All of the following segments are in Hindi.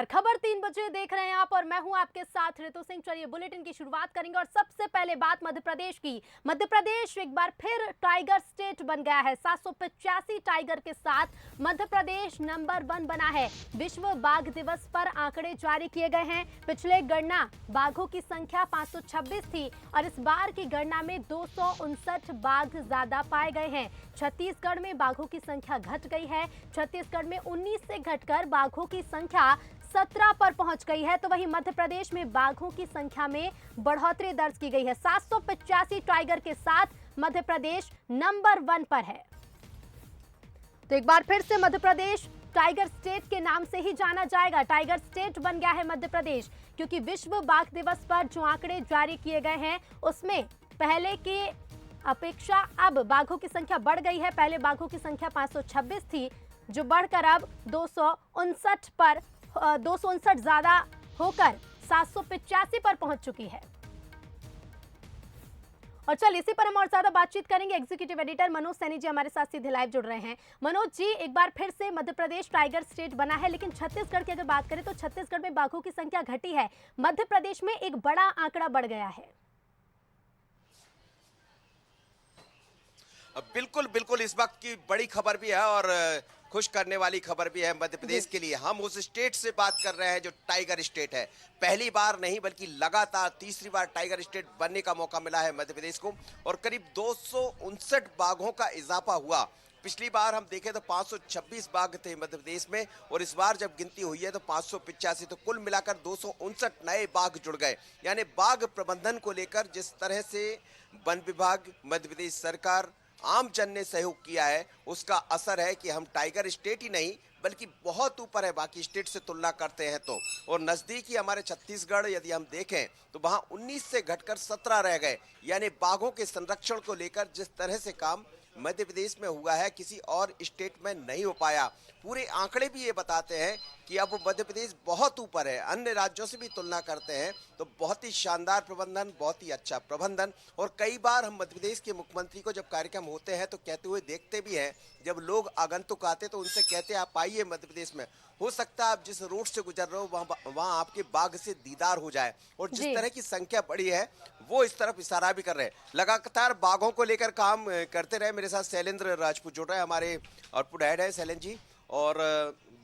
खबर 3 बजे देख रहे हैं आप और मैं हूं आपके साथ ऋतु सिंह। चलिए बुलेटिन की शुरुआत करेंगे और सबसे पहले बात मध्य प्रदेश की। मध्य प्रदेश एक बार फिर टाइगर स्टेट बन गया है। 785 टाइगर के साथ मध्य प्रदेश नंबर 1 बना है। विश्व बाघ दिवस पर आंकड़े जारी किए गए हैं। पिछले गणना बाघों की संख्या 526 थी और इस बार की गणना में 259 बाघ ज्यादा पाए गए हैं। छत्तीसगढ़ में बाघों की संख्या घट गई है। छत्तीसगढ़ में 19 से घटकर बाघों की संख्या 17 पर पहुंच गई है। तो वहीं मध्य प्रदेश में बाघों की संख्या में बढ़ोतरी दर्ज की गई है। 785 टाइगर के साथ मध्य प्रदेश नंबर 1 पर है। तो एक बार फिर से मध्य प्रदेश टाइगर स्टेट के नाम से ही जाना जाएगा। टाइगर स्टेट बन गया है मध्य प्रदेश, क्योंकि विश्व बाघ दिवस पर जो आंकड़े जारी किए गए हैं उसमें पहले की अपेक्षा अब बाघों की संख्या बढ़ गई है। पहले बाघों की संख्या 526 थी, जो बढ़कर अब 259 ज्यादा होकर 785 पर पहुंच चुकी है। और चल इसी पर हम और ज्यादा बातचीत करेंगे। एग्जीक्यूटिव एडिटर मनोज सैनी जी हमारे साथ सीधे लाइव जुड़ रहे हैं। मनोज जी, एक बार फिर से मध्य प्रदेश टाइगर स्टेट बना है, लेकिन छत्तीसगढ़ की अगर बात करें तो छत्तीसगढ़ में बाघों की संख्या घटी है। मध्य प्रदेश में एक बड़ा आंकड़ा बढ़ गया है। बिल्कुल बिल्कुल, इस वक्त की बड़ी खबर भी है और खुश करने वाली खबर भी है मध्य प्रदेश के लिए। हम उस स्टेट से बात कर रहे हैं जो टाइगर स्टेट है। पहली बार नहीं बल्कि लगातार तीसरी बार टाइगर स्टेट बनने का मौका मिला है मध्य प्रदेश को और करीब 259 बाघों का इजाफा हुआ। पिछली बार हम देखें तो 526 बाघ थे मध्य प्रदेश में और इस बार जब गिनती हुई है तो 585, तो कुल मिलाकर 259 नए बाघ जुड़ गए। यानी बाघ प्रबंधन को लेकर जिस तरह से वन विभाग, मध्य प्रदेश सरकार, आम जन ने सहयोग किया है, उसका असर है कि हम टाइगर स्टेट ही नहीं बल्कि बहुत ऊपर है बाकी स्टेट से तुलना करते हैं तो। और नजदीकी हमारे छत्तीसगढ़ यदि हम देखें तो वहां 19 से घटकर 17 रह गए। यानी बाघों के संरक्षण को लेकर जिस तरह से काम मध्य प्रदेश में हुआ है किसी और स्टेट में नहीं हो पाया। पूरे आंकड़े भी ये बताते हैं कि अब मध्य प्रदेश बहुत ऊपर है। अन्य राज्यों से भी तुलना करते हैं तो बहुत ही शानदार प्रबंधन, बहुत ही अच्छा प्रबंधन। और कई बार हम मध्य प्रदेश के मुख्यमंत्री को जब कार्यक्रम होते हैं तो कहते हुए देखते भी हैं, जब लोग आगंतुक आते तो उनसे कहते हैं आप आइए मध्य प्रदेश में, हो सकता है आप जिस रोड से गुजर रहे हो वहाँ आपके बाघ से दीदार हो जाए। और जिस तरह की संख्या बढ़ी है वो इस तरफ इशारा भी कर रहे हैं। लगातार बाघों को लेकर काम करते रहे। मेरे साथ शैलेंद्र राजपूत जुड़ रहे हैं, हमारे आउटपुट हेड है शैलेंद्र जी। और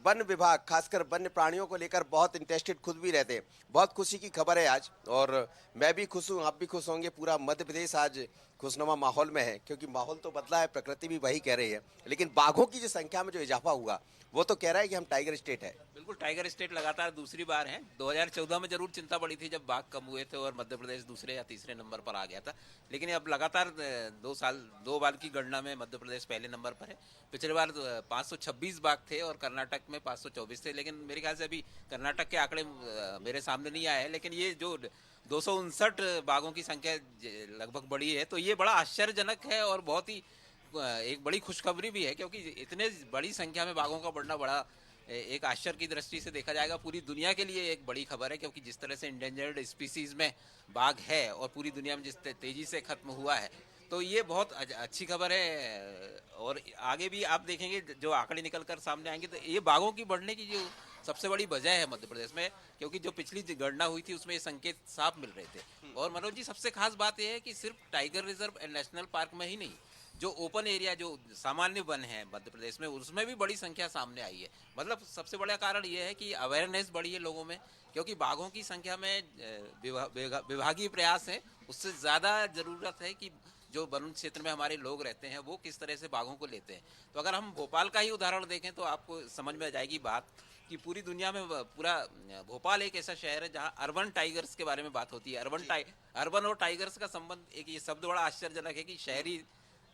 वन विभाग खासकर वन्य प्राणियों को लेकर बहुत इंटरेस्टेड खुद भी रहते हैं। बहुत खुशी की खबर है आज और मैं भी खुश हूँ, आप भी खुश होंगे। पूरा मध्य प्रदेश आज खुशनुमा माहौल में है क्योंकि माहौल तो बदला है, प्रकृति भी वही कह रही है, लेकिन बाघों की जो संख्या में जो इजाफा हुआ वो तो कह रहा है कि हम टाइगर स्टेट है। बिल्कुल, टाइगर स्टेट लगातार दूसरी बार है। 2014 में जरूर चिंता बढ़ी थी जब बाघ कम हुए थे और मध्य प्रदेश दूसरे या तीसरे नंबर पर आ गया था, लेकिन अब लगातार 2 बार की गणना में मध्य प्रदेश पहले नंबर पर है। पिछले बार 526 बाघ थे और कर्नाटक में 524 थे, लेकिन मेरे ख्याल से अभी कर्नाटक के आंकड़े मेरे सामने नहीं आए हैं, लेकिन ये जो 259 बाघों की संख्या लगभग बढ़ी है तो ये बड़ा आश्चर्यजनक है और बहुत ही एक बड़ी खुशखबरी भी है, क्योंकि इतने बड़ी संख्या में बाघों का बढ़ना बड़ा एक आश्चर्य की दृष्टि से देखा जाएगा। पूरी दुनिया के लिए एक बड़ी खबर है, क्योंकि जिस तरह से इंडेंजर्ड स्पीसीज में बाघ है और पूरी दुनिया में जिस तेजी से खत्म हुआ है, तो ये बहुत अच्छी खबर है। और आगे भी आप देखेंगे जो आंकड़े निकल कर सामने आएंगे तो ये बाघों की बढ़ने की जो सबसे बड़ी वजह है मध्य प्रदेश में, क्योंकि जो पिछली गणना हुई थी उसमें ये संकेत साफ मिल रहे थे। और मनोज जी, सबसे खास बात यह है कि सिर्फ tiger reserve and national park में ही नहीं, जो ओपन एरिया, जो सामान्य वन है मध्य प्रदेश में, उसमें भी बड़ी संख्या सामने आई है। मतलब सबसे बड़ा कारण यह है कि अवेयरनेस बढ़ी है लोगों में, क्योंकि बाघों की संख्या में विभागीय प्रयास है, उससे ज़्यादा ज़रूरत है कि जो वन क्षेत्र में हमारे लोग रहते हैं वो किस तरह से बाघों को लेते हैं। तो अगर हम भोपाल का ही उदाहरण देखें तो आपको समझ में आ जाएगी बात कि पूरी दुनिया में पूरा भोपाल एक ऐसा शहर है जहां अर्बन टाइगर्स के बारे में बात होती है। अर्बन और टाइगर्स का संबंध, एक ये शब्द बड़ा आश्चर्यजनक है कि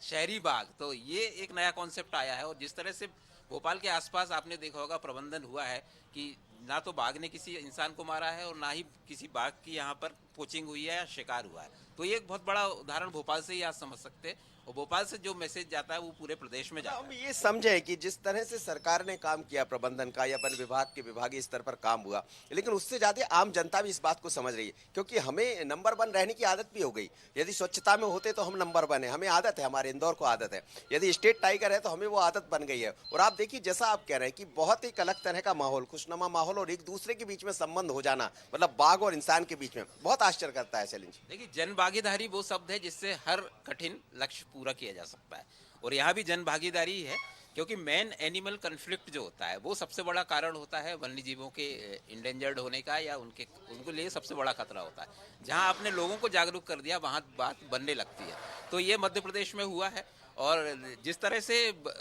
शहरी बाघ, तो ये एक नया कॉन्सेप्ट आया है। और जिस तरह से भोपाल के आसपास आपने देखा होगा प्रबंधन हुआ है कि ना तो बाघ ने किसी इंसान को मारा है और ना ही किसी बाघ की यहाँ पर पोचिंग हुई है या शिकार हुआ है। तो ये एक बहुत बड़ा उदाहरण भोपाल से ही आप समझ सकते हैं, और भोपाल से जो मैसेज जाता है वो पूरे प्रदेश में जाता हम है। ये समझे कि जिस तरह से सरकार ने काम किया, प्रबंधन का या वन विभाग के विभागीय स्तर पर काम हुआ, लेकिन उससे ज्यादा आम जनता भी इस बात को समझ रही है, क्योंकि हमें नंबर 1 रहने की आदत भी हो गई। यदि स्वच्छता में होते तो हम नंबर 1 है, हमें आदत है, हमारे इंदौर को आदत है। यदि स्टेट टाइगर है तो हमें वो आदत बन गई है। और आप देखिए, जैसा आप कह रहे हैं कि बहुत एक अलग तरह का माहौल, खुशनुमा माहौल, और एक दूसरे के बीच में संबंध हो जाना, मतलब बाघ और इंसान के बीच में, बहुत आश्चर्य करता है। चैलेंज देखिए, जन भागीदारी वो शब्द है जिससे हर कठिन लक्ष्य पूरा किया जा सकता है, और यहाँ भी जन भागीदारी ही है, क्योंकि मैन एनिमल कन्फ्लिक्ट जो होता है वो सबसे बड़ा कारण होता है वन्य जीवों के इंडेंजर्ड होने का, या उनके लिए सबसे बड़ा खतरा होता है। जहाँ आपने लोगों को जागरूक कर दिया वहाँ बात बनने लगती है। तो ये मध्य प्रदेश में हुआ है, और जिस तरह से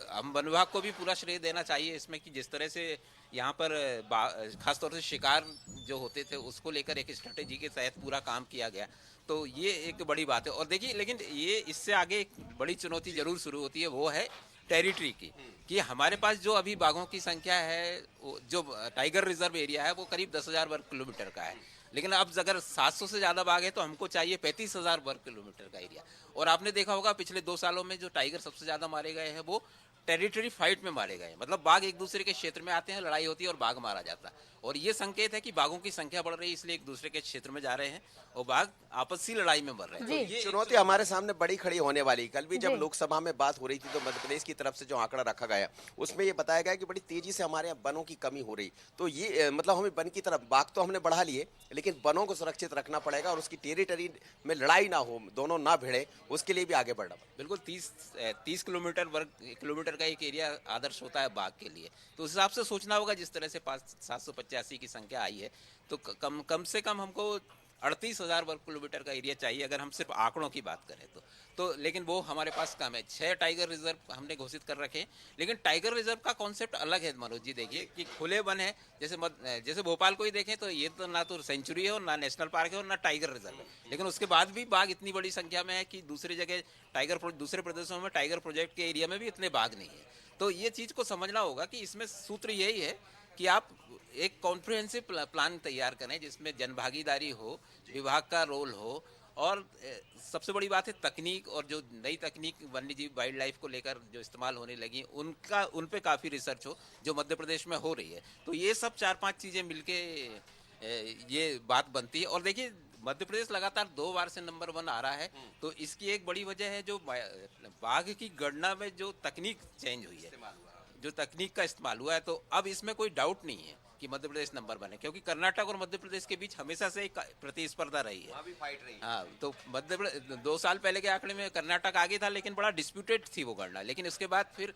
हम वन विभाग को भी पूरा श्रेय देना चाहिए इसमें, कि जिस तरह से यहाँ पर खासतौर से शिकार जो होते थे उसको लेकर एक स्ट्रेटेजी के तहत पूरा काम किया गया, तो ये एक बड़ी बात है। और देखिए, लेकिन ये इससे आगे एक बड़ी चुनौती जरूर शुरू होती है, वो है टेरिटरी की, कि हमारे पास जो अभी बाघों की संख्या है, जो टाइगर रिजर्व एरिया है वो करीब 10,000 वर्ग किलोमीटर का है, लेकिन अब अगर 700 से ज़्यादा बाघ है तो हमको चाहिए 35,000 वर्ग किलोमीटर का एरिया। और आपने देखा होगा पिछले 2 सालों में जो टाइगर सबसे ज़्यादा मारे गए हैं वो टेरिटरी फाइट में मारे गए, मतलब बाघ एक दूसरे के क्षेत्र में आते हैं, लड़ाई होती है और बाघ मारा जाता है। और ये संकेत है कि बाघों की संख्या बढ़ रही है, इसलिए एक दूसरे के क्षेत्र में जा रहे हैं और बाघ आपसी लड़ाई में मर रहे हैं। जी। तो ये चुनौती हमारे सामने बड़ी खड़ी होने वाली। कल भी जब लोकसभा में बात हो रही थी तो मध्य प्रदेश की तरफ से जो आंकड़ा रखा गया उसमें ये बताया गया कि बड़ी तेजी से हमारे यहाँ वनों की कमी हो रही। तो ये मतलब हमें वन की तरफ, बाघ तो हमने बढ़ा लिए, लेकिन वनों को सुरक्षित रखना पड़ेगा और उसकी टेरिटरी में लड़ाई ना हो, दोनों ना भिड़े, उसके लिए भी आगे बढ़ना पड़ेगा। बिल्कुल 30 किलोमीटर का एक एरिया आदर्श होता है बाघ के लिए, तो उस हिसाब से सोचना होगा। जिस तरह से 785 की संख्या आई है तो कम से कम हमको 38,000 वर्ग किलोमीटर का एरिया चाहिए, अगर हम सिर्फ आंकड़ों की बात करें तो लेकिन वो हमारे पास कम है। 6 टाइगर रिजर्व हमने घोषित कर रखे हैं, लेकिन टाइगर रिजर्व का कॉन्सेप्ट अलग है मनोज जी। देखिए कि खुले वन है, जैसे भोपाल को ही देखें तो ये तो ना तो सेंचुरी है और ना नेशनल पार्क है और ना टाइगर रिजर्व है, लेकिन उसके बाद भी बाघ इतनी बड़ी संख्या में है कि दूसरी जगह दूसरे प्रदेशों में टाइगर प्रोजेक्ट के एरिया में भी इतने बाघ नहीं है। तो ये चीज को समझना होगा कि इसमें सूत्र यही है कि आप एक कॉम्प्रिहेंसिव प्लान तैयार करें जिसमें जनभागीदारी हो, विभाग का रोल हो, और सबसे बड़ी बात है तकनीक, और जो नई तकनीक वन्य जीव वाइल्ड लाइफ को लेकर जो इस्तेमाल होने लगी उन पे काफ़ी रिसर्च हो, जो मध्य प्रदेश में हो रही है। तो ये सब 4-5 चीज़ें मिलके ये बात बनती है। और देखिए, मध्य प्रदेश लगातार 2 बार से नंबर 1 आ रहा है, तो इसकी एक बड़ी वजह है जो बाघ की गणना में जो तकनीक चेंज हुई है, जो तकनीक का इस्तेमाल हुआ है। तो अब इसमें कोई डाउट नहीं है कि मध्य प्रदेश नंबर 1 है, क्योंकि कर्नाटक और मध्य प्रदेश के बीच हमेशा से एक प्रतिस्पर्धा रही है। भी फाइट रही। हाँ, तो मध्य प्रदेश 2 साल पहले के आंकड़े में कर्नाटक आगे था, लेकिन बड़ा डिस्प्यूटेड थी वो गणना। लेकिन उसके बाद फिर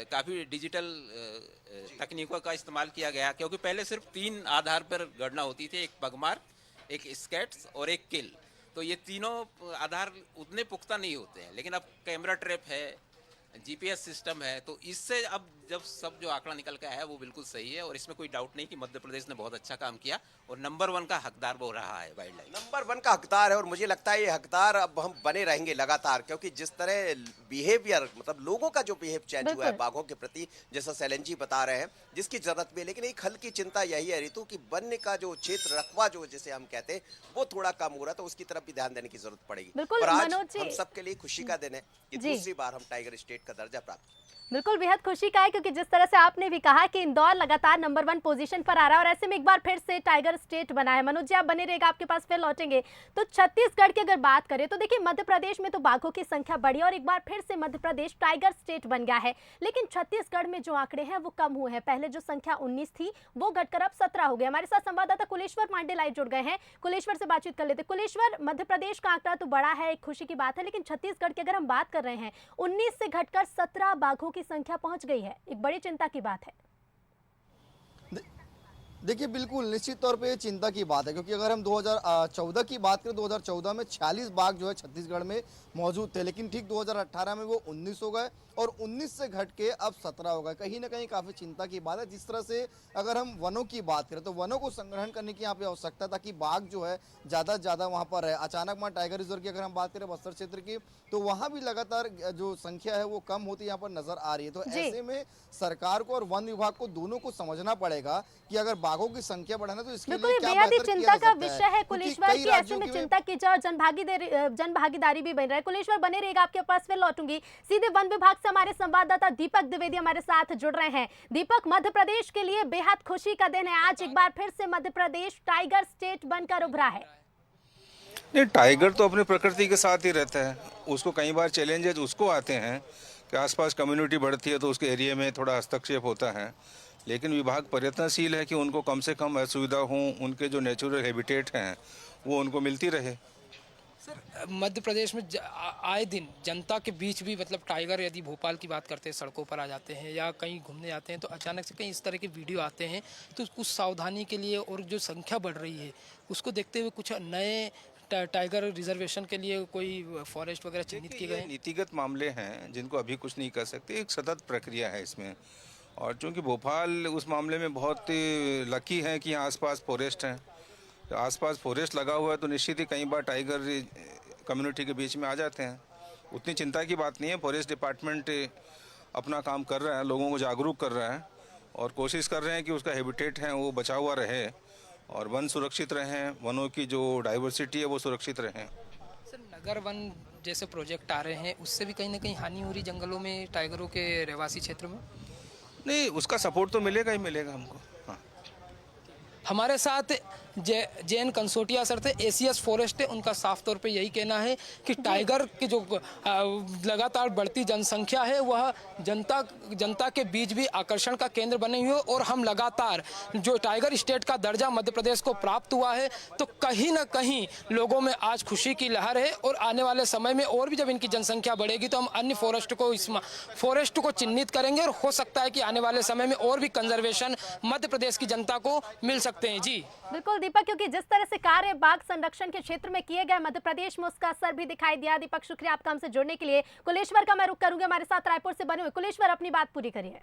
काफ़ी डिजिटल तकनीकों का इस्तेमाल किया गया, क्योंकि पहले सिर्फ 3 आधार पर गणना होती थी, एक पगमार, एक स्केट्स और एक किल। तो ये तीनों आधार उतने पुख्ता नहीं होते हैं, लेकिन अब कैमरा ट्रैप है, जीपीएस सिस्टम है, तो इससे अब जब सब जो आंकड़ा निकल के आया है वो बिल्कुल सही है, और इसमें कोई डाउट नहीं कि मध्य प्रदेश ने बहुत अच्छा काम किया और नंबर 1 का हकदार वो रहा है वाइल्ड लाइफ। नंबर 1 का हकदार है, और मुझे लगता है ये हकदार अब हम बने रहेंगे लगातार, क्योंकि जिस तरह बिहेवियर, मतलब लोगों का जो बिहेव चेंज हुआ है बाघों के प्रति, जैसा सैलन जी बता रहे हैं, जिसकी जरूरत भी है। लेकिन एक हल्की चिंता यही है ऋतु कि वन्य का जो क्षेत्र, रकबा जो जिसे हम कहते हैं, वो थोड़ा कम हो रहा है, तो उसकी तरफ भी ध्यान देने की जरूरत पड़ेगी। बिल्कुल और आज मनोज जी, हम सबके लिए खुशी का दिन है कि दूसरी बार हम टाइगर स्टेट का दर्जा प्राप्त। बिल्कुल बेहद खुशी का है, क्योंकि जिस तरह से आपने भी कहा कि इंदौर लगातार नंबर 1 पोजीशन पर आ रहा है, और ऐसे में एक बार फिर से टाइगर स्टेट बना है। मनोज जी, आप बने रहेगा, आपके पास फिर लौटेंगे। तो छत्तीसगढ़ की अगर बात करें तो देखिए, मध्य प्रदेश में तो बाघों की संख्या बढ़ी और एक बार फिर से मध्य प्रदेश टाइगर स्टेट बन गया है, लेकिन छत्तीसगढ़ में जो आंकड़े हैं वो कम हुए हैं। पहले जो संख्या 19 थी वो घटकर अब 17 हो गई। हमारे साथ संवाददाता कुलेश्वर पांडे लाइव जुड़ गए हैं, कुलेश्वर से बातचीत कर लेते। कुलेश्वर, मध्य प्रदेश का आंकड़ा तो बड़ा है, एक खुशी की बात है, लेकिन छत्तीसगढ़ की अगर हम बात कर रहे हैं, 19 से घटकर 17 बाघों की संख्या पहुंच गई है, एक बड़ी चिंता की बात है। देखिए, बिल्कुल निश्चित तौर पे ये चिंता की बात है, क्योंकि अगर हम 2014 की बात करें, 2014 में 46 बाघ जो है छत्तीसगढ़ में मौजूद थे, लेकिन ठीक 2018 में वो 19 हो गए और 19 से घट के अब 17 हो गए। कहीं ना कहीं काफ़ी चिंता की बात है। जिस तरह से अगर हम वनों की बात करें तो वनों को संग्रहण करने की यहाँ पे आवश्यकता, ताकि बाघ जो है ज़्यादा से ज़्यादा वहाँ पर है। अचानक वहाँ टाइगर रिजर्व की अगर हम बात करें बस्तर क्षेत्र की, तो वहाँ भी लगातार जो संख्या है वो कम होती यहाँ पर नजर आ रही है। तो जी। ऐसे में सरकार को और वन विभाग को दोनों को समझना पड़ेगा कि अगर बाघों की संख्या बढ़ाना तो इसके बिल्कुल लिए ये क्या बेहद ही बेहतर किया चिंता जा का सकता विषय है क्योंकि कुलेश्वर कई की, ऐसे राज्यों में की चिंता की जाए और जन भागीदारी भी बन रहा है। कुलेश्वर बने रहेगा, आपके पास फिर लौटूंगी। सीधे वन विभाग से हमारे संवाददाता दीपक द्विवेदी हमारे साथ जुड़ रहे हैं। दीपक, मध्य प्रदेश के लिए बेहद खुशी का दिन है। आज एक बार फिर से मध्य प्रदेश टाइगर स्टेट बनकर उभरा है। नहीं, टाइगर तो अपनी प्रकृति के साथ ही रहता है। उसको कई बार चैलेंजेस उसको आते हैं कि आसपास कम्युनिटी बढ़ती है तो उसके एरिया में थोड़ा हस्तक्षेप होता है, लेकिन विभाग प्रयत्नशील है कि उनको कम से कम असुविधा हो, उनके जो नेचुरल हैबिटेट हैं वो उनको मिलती रहे। सर, मध्य प्रदेश में आए दिन जनता के बीच भी मतलब टाइगर, यदि भोपाल की बात करते हैं, सड़कों पर आ जाते हैं या कहीं घूमने जाते हैं तो अचानक से कहीं इस तरह के वीडियो आते हैं। तो कुछ सावधानी के लिए और जो संख्या बढ़ रही है उसको देखते हुए कुछ नए टाइगर रिजर्वेशन के लिए कोई फॉरेस्ट वगैरह चिन्हित किए गए हैं? नीतिगत मामले हैं जिनको अभी कुछ नहीं कर सकते, एक सतत प्रक्रिया है इसमें। और चूंकि भोपाल उस मामले में बहुत लकी है कि यहाँ आसपास फॉरेस्ट हैं, तो आसपास फॉरेस्ट लगा हुआ है तो निश्चित ही कई बार टाइगर कम्युनिटी के बीच में आ जाते हैं। उतनी चिंता की बात नहीं है। फॉरेस्ट डिपार्टमेंट अपना काम कर रहा है, लोगों को जागरूक कर रहा है और कोशिश कर रहे हैं कि उसका हैबिटेट है वो बचा हुआ रहे और वन सुरक्षित रहें, वनों की जो डाइवर्सिटी है वो सुरक्षित रहें। सर, नगर वन जैसे प्रोजेक्ट आ रहे हैं उससे भी कहीं ना कहीं हानि हो रही जंगलों में, टाइगरों के रहवासी क्षेत्र में? नहीं, उसका सपोर्ट तो मिलेगा ही मिलेगा हमको। हाँ, हमारे साथ जैन कंसोटिया सर थे, एसीएस फॉरेस्ट है। उनका साफ तौर पे यही कहना है कि टाइगर की जो लगातार बढ़ती जनसंख्या है वह जनता के बीच भी आकर्षण का केंद्र बने हुए और हम लगातार जो टाइगर स्टेट का दर्जा मध्य प्रदेश को प्राप्त हुआ है तो कहीं ना कहीं लोगों में आज खुशी की लहर है। और आने वाले समय में और भी जब इनकी जनसंख्या बढ़ेगी तो हम अन्य फॉरेस्ट को चिन्हित करेंगे और हो सकता है कि आने वाले समय में और भी कंजर्वेशन मध्य प्रदेश की जनता को मिल सकते हैं। जी बिल्कुल दीपक, क्योंकि जिस तरह से कार्य बाघ संरक्षण के क्षेत्र में किए गए मध्य प्रदेश में उसका असर भी दिखाई दिया। दीपक, शुक्रिया आपका हमसे जुड़ने के लिए। कुलेश्वर का मैं रुख करूंगा, हमारे साथ रायपुर से बने हुए कुलेश्वर अपनी बात पूरी करिए।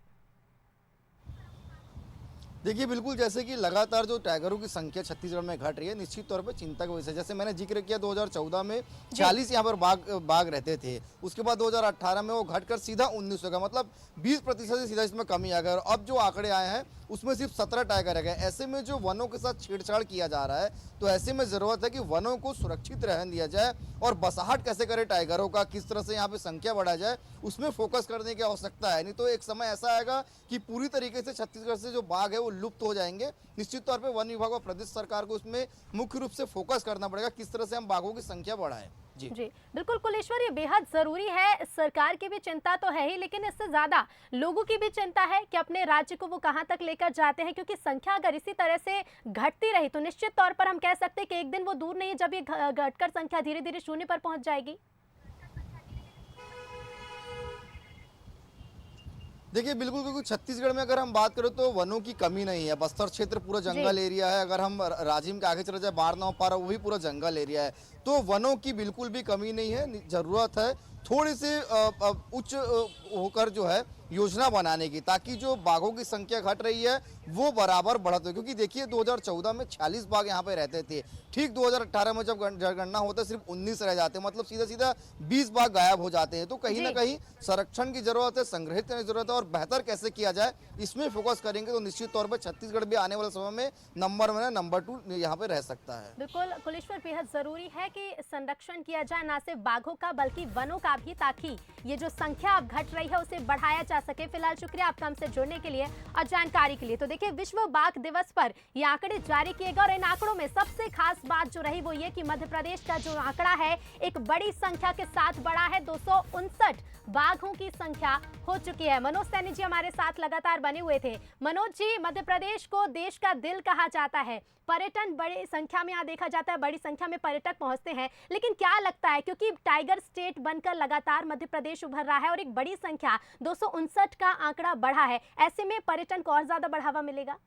देखिए, बिल्कुल जैसे कि लगातार जो टाइगरों की संख्या छत्तीसगढ़ में घट रही है, निश्चित तौर पे चिंता का विषय। जैसे मैंने जिक्र किया 2014 में 46 यहाँ पर बाघ रहते थे, उसके बाद 2018 में वो घटकर सीधा 19 हो गया, मतलब 20% से सीधा इसमें कमी आ गई। और अब जो आंकड़े आए हैं उसमें सिर्फ 17 टाइगर रह गए। ऐसे में जो वनों के साथ छेड़छाड़ किया जा रहा है, तो ऐसे में ज़रूरत है कि वनों को सुरक्षित रहने दिया जाए और बसाहट कैसे करे टाइगरों का, किस तरह से यहाँ पे संख्या बढ़ाया जाए, उसमें फोकस करने की आवश्यकता है। नहीं तो एक समय ऐसा आएगा कि पूरी तरीके से छत्तीसगढ़ से जो बाघ है वो लुप्त हो जाएंगे। निश्चित तौर पर वन विभाग और प्रदेश सरकार को उसमें मुख्य रूप से फोकस करना पड़ेगा, किस तरह से हम बाघों की संख्या बढ़ाएं। जी बिल्कुल कुलेश्वर, ये बेहद जरूरी है। सरकार की भी चिंता तो है ही, लेकिन इससे ज्यादा लोगों की भी चिंता है कि अपने राज्य को वो कहां तक लेकर जाते हैं, क्योंकि संख्या अगर इसी तरह से घटती रही तो निश्चित तौर पर हम कह सकते हैं कि एक दिन वो दूर नहीं है जब ये घटकर संख्या धीरे धीरे शून्य पर पहुंच जाएगी। देखिए, बिल्कुल, क्योंकि छत्तीसगढ़ में अगर हम बात करें तो वनों की कमी नहीं है। बस्तर क्षेत्र पूरा जंगल एरिया है। अगर हम राजिम के आगे चले जाए, बारनाव पारा, वो भी पूरा जंगल एरिया है। तो वनों की बिल्कुल भी कमी नहीं है। जरूरत है थोड़ी सी उच्च होकर जो है योजना बनाने की, ताकि जो बाघों की संख्या घट रही है वो बराबर बढ़त हो। क्योंकि देखिए 2014 में 46 बाघ यहाँ पे रहते थे, ठीक 2018 में जब जनगणना होता है सिर्फ 19 रह जाते हैं, मतलब सीधा सीधा 20 बाघ गायब हो जाते हैं। तो कहीं ना कहीं संरक्षण की जरूरत है, संग्रहित करने की जरूरत है और बेहतर कैसे किया जाए इसमें फोकस करेंगे तो निश्चित तौर पर छत्तीसगढ़ भी आने वाले समय में नंबर 2 यहाँ पे रह सकता है। बिल्कुल कुलेश्वर, बेहद जरूरी है कि संरक्षण किया जाए न सिर्फ बाघों का बल्कि वनों का भी, ताकि ये जो संख्या अब घट रही है उसे बढ़ाया जा सके। फिलहाल शुक्रिया आपका हमसे जुड़ने के लिए और जानकारी के लिए। तो देखिए, विश्व बाघ दिवस पर ये आंकड़े जारी किए गए और इन आंकड़ों में सबसे खास बात जो रही वो ये कि मध्य प्रदेश का जो आंकड़ा है एक बड़ी संख्या के साथ बढ़ा है। 259 बाघों की संख्या हो चुकी है। मनोज सैनी जी हमारे साथ लगातार बने हुए थे। मनोज जी, मध्य प्रदेश को देश का दिल कहा जाता है, पर्यटन बड़ी संख्या में यहाँ देखा जाता है, बड़ी संख्या में पर्यटक पहुंचते हैं, लेकिन क्या लगता है, क्योंकि टाइगर स्टेट बनकर लगातार मध्य प्रदेश उभर रहा है और एक बड़ी संख्या 259 का आंकड़ा बढ़ा है, ऐसे में पर्यटन को और ज्यादा बढ़ावा मिलेगा?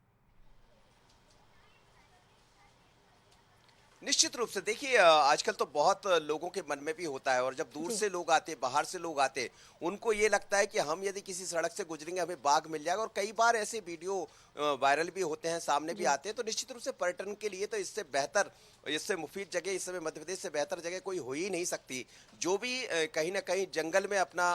निश्चित रूप से देखिए आजकल तो बहुत लोगों के मन में भी होता है और जब दूर से लोग आते बाहर से लोग आते उनको ये लगता है कि हम यदि किसी सड़क से गुजरेंगे हमें बाघ मिल जाएगा और कई बार ऐसे वीडियो वायरल भी होते हैं सामने भी आते हैं तो निश्चित रूप से पर्यटन के लिए तो इससे बेहतर इससे मुफीद जगह इस समय मध्य प्रदेश से बेहतर जगह कोई हो ही नहीं सकती जो भी कहीं ना कहीं जंगल में अपना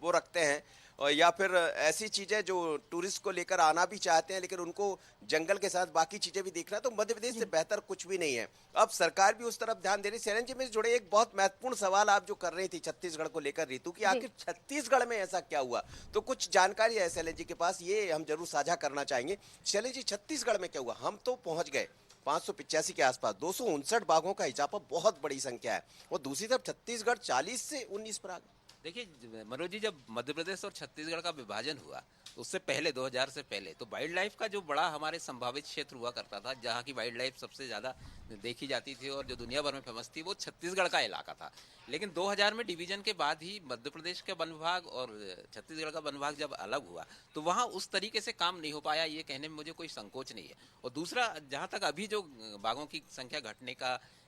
वो रखते हैं या फिर ऐसी चीजें जो टूरिस्ट को लेकर आना भी चाहते हैं लेकिन उनको जंगल के साथ बाकी चीजें भी देखना है तो मध्य प्रदेश से बेहतर कुछ भी नहीं है। अब सरकार भी उस तरफ ध्यान दे रही है। शरण जी में जुड़े एक बहुत महत्वपूर्ण सवाल आप जो कर रही थी छत्तीसगढ़ को लेकर रीतू की आखिर छत्तीसगढ़ में ऐसा क्या हुआ, तो कुछ जानकारी है शैलेश जी के पास, ये हम जरूर साझा करना चाहेंगे। शैलेश जी छत्तीसगढ़ में क्या हुआ? हम तो पहुंच गए 585 के आसपास, 259 बाघों का इजाफा बहुत बड़ी संख्या है और दूसरी तरफ छत्तीसगढ़ 40 से 19 पर आ गया। देखिए मनोज जी, जब मध्य प्रदेश और छत्तीसगढ़ का विभाजन हुआ तो उससे पहले 2000 से पहले तो वाइल्ड लाइफ का जो बड़ा हमारे संभावित क्षेत्र हुआ करता था, जहाँ की वाइल्ड लाइफ सबसे ज़्यादा देखी जाती थी और जो दुनिया भर में फेमस थी, वो छत्तीसगढ़ का इलाका था। लेकिन 2000 में डिवीजन के बाद ही मध्य प्रदेश का वन विभाग और छत्तीसगढ़ का वन विभाग जब अलग हुआ तो वहाँ उस तरीके से काम नहीं हो पाया, ये कहने में मुझे कोई संकोच नहीं है। और दूसरा, जहाँ तक अभी जो बाघों की संख्या घटने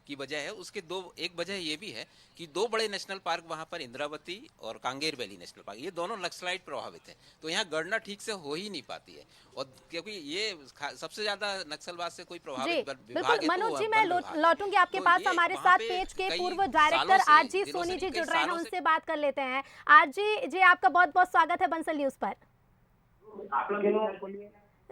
की वजह है, उसके एक वजह ये भी है कि दो बड़े नेशनल पार्क वहाँ पर, इंद्रावती और कांगेर वैली नेशनल पार्क, ये दोनों नक्सलाइट प्रभावित है, तो यहाँ गणना ठीक से हो ही नहीं पाती है। और क्योंकि ये सबसे ज्यादा नक्सलवाद से कोई प्रभावित विभाग है। मनोज जी, मैं लौटूंगी आपके पास। हमारे साथ पेज के पूर्व डायरेक्टर आरजी सोनी जी जुड़ रहे हैं, उनसे बात कर लेते हैं। आरजी जी, आपका बहुत बहुत स्वागत है बंसल न्यूज पर।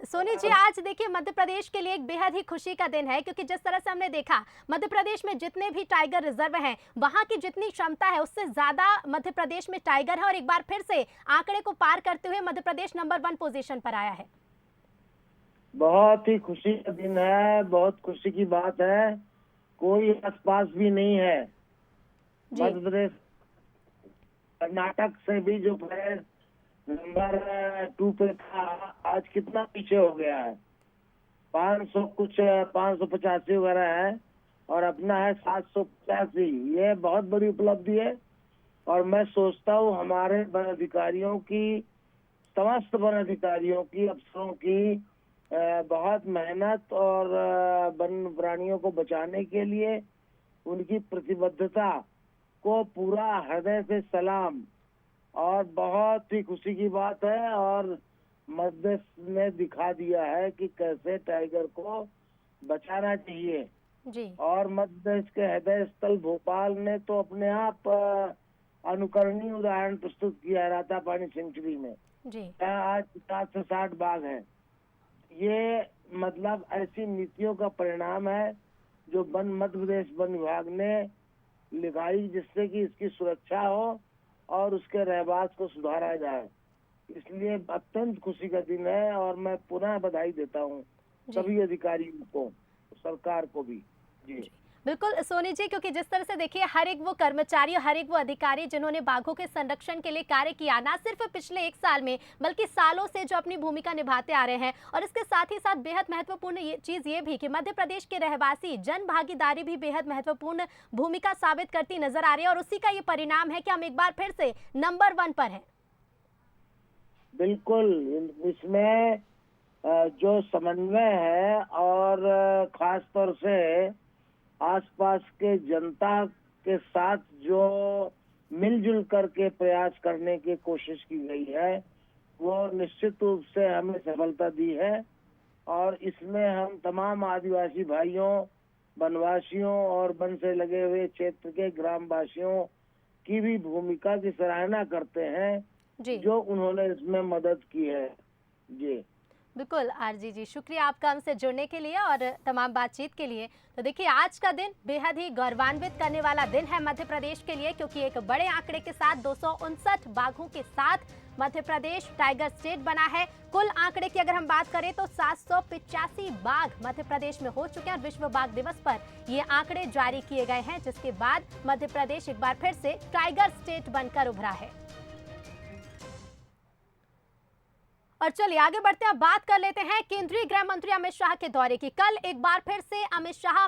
सोनी जी, आज देखिए मध्य प्रदेश के लिए एक बेहद ही खुशी का दिन है क्योंकि जिस तरह से हमने देखा मध्य प्रदेश में जितने भी टाइगर रिजर्व हैं, वहां की जितनी क्षमता है उससे ज्यादा मध्य प्रदेश में टाइगर है और एक बार फिर से आंकड़े को पार करते हुए मध्य प्रदेश नंबर 1 पोजीशन पर आया है। बहुत ही खुशी का दिन है, बहुत खुशी की बात है। कोई आसपास भी नहीं है। मध्य प्रदेश कर्नाटक से भी जो है नंबर 2 पे था, आज कितना पीछे हो गया है, 585 वगैरह है और अपना है 785। ये बहुत बड़ी उपलब्धि है और मैं सोचता हूँ हमारे वन अधिकारियों की, समस्त वन अधिकारियों की, अफसरों की बहुत मेहनत और वन प्राणियों को बचाने के लिए उनकी प्रतिबद्धता को पूरा हृदय से सलाम। और बहुत ही खुशी की बात है और मध्य ने दिखा दिया है कि कैसे टाइगर को बचाना चाहिए जी। और मध्य प्रदेश के हृदय स्थल भोपाल ने तो अपने आप अनुकरणीय उदाहरण प्रस्तुत किया है। रातापानी सेंचुरी में जी आज 50 से 60 बाघ हैं। ये मतलब ऐसी नीतियों का परिणाम है जो मध्य प्रदेश वन विभाग ने लगाई, जिससे कि इसकी सुरक्षा हो और उसके रहवास को सुधारा जाए। इसलिए अत्यंत खुशी का दिन है और मैं पुनः बधाई देता हूँ सभी अधिकारियों को, सरकार को भी। जी बिल्कुल सोनी जी, क्योंकि जिस तरह से देखिए हर एक वो कर्मचारी, हर एक वो अधिकारी जिन्होंने बाघों के संरक्षण के लिए कार्य किया, ना सिर्फ पिछले 1 साल में बल्कि सालों से जो अपनी भूमिका निभाते आ रहे हैं। और इसके साथ ही साथ बेहद महत्वपूर्ण चीज ये भी कि मध्य प्रदेश के रहवासी जन भागीदारी भी बेहद महत्वपूर्ण भूमिका साबित करती नजर आ रही है और उसी का ये परिणाम है कि हम एक बार फिर से नंबर 1 पर हैं। बिल्कुल, इसमें जो समन्वय है और खास तौर से आसपास के जनता के साथ जो मिलजुल करके प्रयास करने की कोशिश की गई है, वो निश्चित रूप से हमें सफलता दी है। और इसमें हम तमाम आदिवासी भाइयों, वनवासियों और वन से लगे हुए क्षेत्र के ग्रामवासियों की भी भूमिका की सराहना करते हैं जी। जो उन्होंने इसमें मदद की है। जी बिल्कुल आरजी जी, शुक्रिया आपका हमसे जुड़ने के लिए और तमाम बातचीत के लिए। तो देखिए आज का दिन बेहद ही गौरवान्वित करने वाला दिन है मध्य प्रदेश के लिए क्योंकि एक बड़े आंकड़े के साथ 259 बाघों के साथ मध्य प्रदेश टाइगर स्टेट बना है। कुल आंकड़े की अगर हम बात करें तो 785 बाघ मध्य प्रदेश में हो चुके हैं और विश्व बाघ दिवस पर ये आंकड़े जारी किए गए हैं, जिसके बाद मध्य प्रदेश एक बार फिर से टाइगर स्टेट बनकर उभरा है। और चलिए आगे बढ़ते हैं, बात कर लेते हैं केंद्रीय गृह मंत्री अमित शाह के दौरे की। कल एक बार फिर से अमित शाह